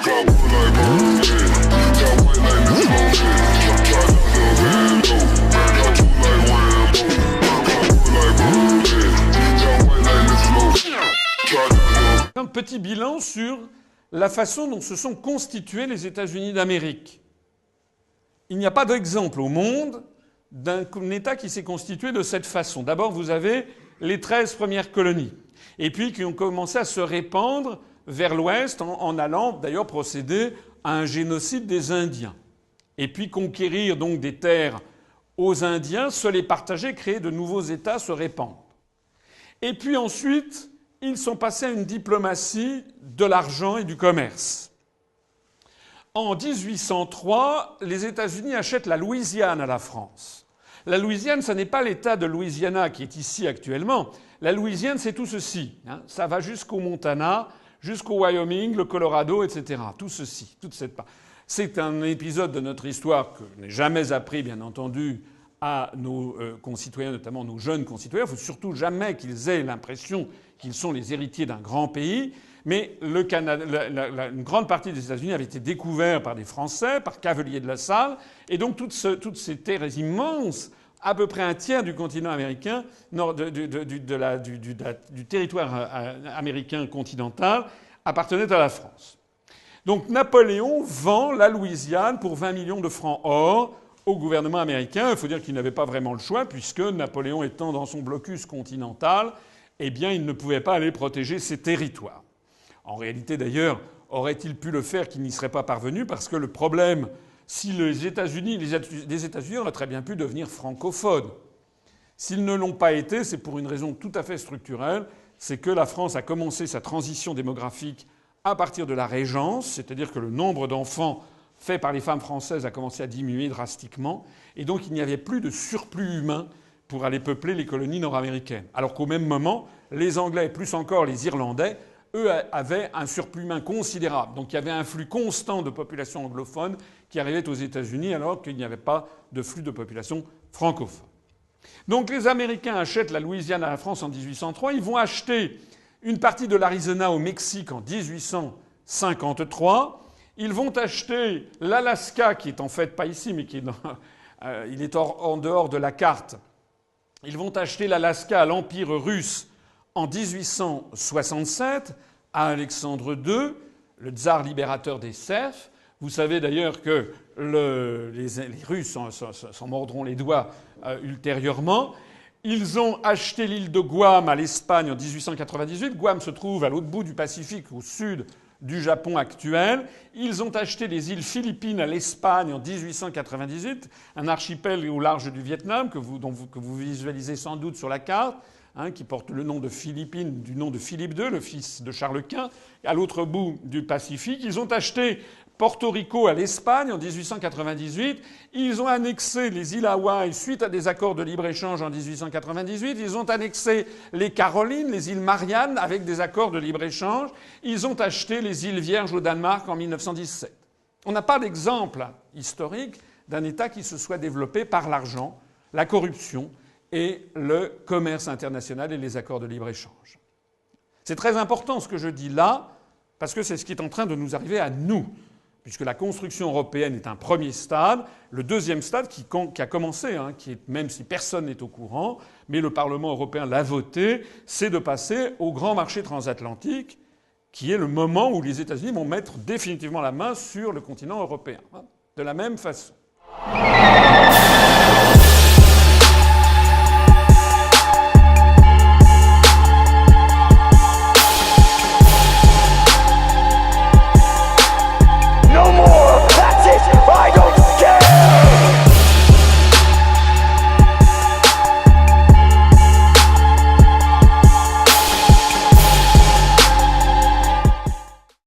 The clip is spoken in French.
Un petit bilan sur la façon dont se sont constitués les États-Unis d'Amérique. Il n'y a pas d'exemple au monde d'un État qui s'est constitué de cette façon. D'abord, vous avez les 13 premières colonies, et puis qui ont commencé à se répandre vers l'Ouest en allant d'ailleurs procéder à un génocide des Indiens. Et puis conquérir donc des terres aux Indiens, se les partager, créer de nouveaux États, se répandre. Et puis ensuite, ils sont passés à une diplomatie de l'argent et du commerce. En 1803, les États-Unis achètent la Louisiane à la France. La Louisiane, ce n'est pas l'État de Louisiana qui est ici actuellement. La Louisiane, c'est tout ceci. Ça va jusqu'au Montana, jusqu'au Wyoming, le Colorado, etc. Tout ceci, toute cette part. C'est un épisode de notre histoire que je n'ai jamais appris, bien entendu, à nos concitoyens, notamment nos jeunes concitoyens. Il ne faut surtout jamais qu'ils aient l'impression qu'ils sont les héritiers d'un grand pays. Mais le Canada, une grande partie des États-Unis avait été découverte par des Français, par Cavelier de la Salle, et donc toutes ces terres immenses, à peu près un tiers du continent américain, du territoire américain continental, appartenait à la France. Donc Napoléon vend la Louisiane pour 20 millions de francs or au gouvernement américain. Il faut dire qu'il n'avait pas vraiment le choix, puisque Napoléon étant dans son blocus continental, eh bien, il ne pouvait pas aller protéger ses territoires. En réalité, d'ailleurs, aurait-il pu le faire qu'il n'y serait pas parvenu, parce que le problème, si les États-Unis auraient très bien pu devenir francophones. S'ils ne l'ont pas été, c'est pour une raison tout à fait structurelle, c'est que la France a commencé sa transition démographique à partir de la Régence, c'est-à-dire que le nombre d'enfants faits par les femmes françaises a commencé à diminuer drastiquement, et donc il n'y avait plus de surplus humain pour aller peupler les colonies nord-américaines. Alors qu'au même moment, les Anglais, plus encore les Irlandais, eux avaient un surplus humain considérable. Donc il y avait un flux constant de population anglophone qui arrivait aux États-Unis alors qu'il n'y avait pas de flux de population francophone. Donc les Américains achètent la Louisiane à la France en 1803. Ils vont acheter une partie de l'Arizona au Mexique en 1853. Ils vont acheter l'Alaska, qui est en fait pas ici, mais qui est il est en dehors de la carte. Ils vont acheter l'Alaska à l'Empire russe en 1867 à Alexandre II, le tsar libérateur des serfs. Vous savez d'ailleurs que les Russes s'en mordront les doigts ultérieurement. Ils ont acheté l'île de Guam à l'Espagne en 1898. Guam se trouve à l'autre bout du Pacifique, au sud du Japon actuel. Ils ont acheté les îles Philippines à l'Espagne en 1898, un archipel au large du Vietnam que vous visualisez sans doute sur la carte, qui porte le nom de Philippines, du nom de Philippe II, le fils de Charles Quint, à l'autre bout du Pacifique. Ils ont acheté Porto Rico à l'Espagne en 1898. Ils ont annexé les îles Hawaï suite à des accords de libre-échange en 1898. Ils ont annexé les Carolines, les îles Mariannes avec des accords de libre-échange. Ils ont acheté les îles Vierges au Danemark en 1917. On n'a pas d'exemple historique d'un État qui se soit développé par l'argent, la corruption et le commerce international et les accords de libre-échange. C'est très important ce que je dis là, parce que c'est ce qui est en train de nous arriver à nous. Puisque la construction européenne est un premier stade, le deuxième stade qui a commencé, même si personne n'est au courant, mais le Parlement européen l'a voté, c'est de passer au grand marché transatlantique, qui est le moment où les États-Unis vont mettre définitivement la main sur le continent européen. De la même façon.